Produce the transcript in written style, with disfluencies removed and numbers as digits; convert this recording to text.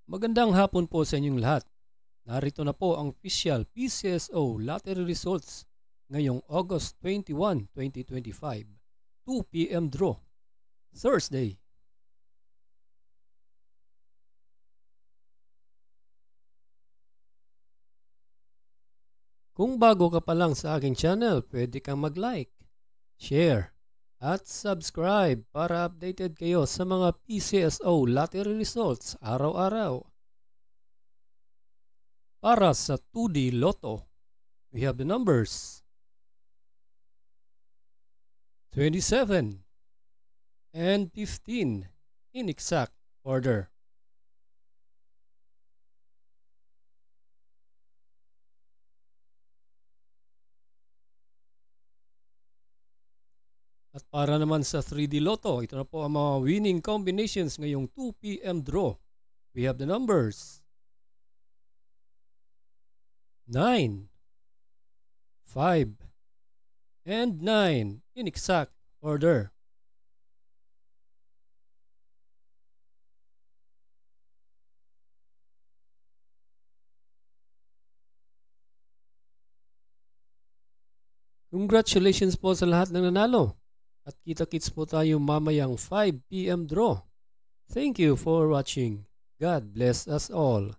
Magandang hapon po sa inyong lahat. Narito na po ang official PCSO lottery results ngayong August 21, 2025, 2 p.m. draw, Thursday. Kung bago ka pa lang sa aking channel, pwede kang mag-like, share, at subscribe para updated kayo sa mga PCSO lottery results araw-araw. Para sa 2D Lotto, we have the numbers 27 and 15 in exact order. At para naman sa 3D Lotto, ito na po ang mga winning combinations ngayong 2 p.m. draw. We have the numbers 9, 5, and 9 in exact order. Congratulations po sa lahat ng nanalo. At kita-kits po tayo mamayang 5 p.m. draw. Thank you for watching. God bless us all.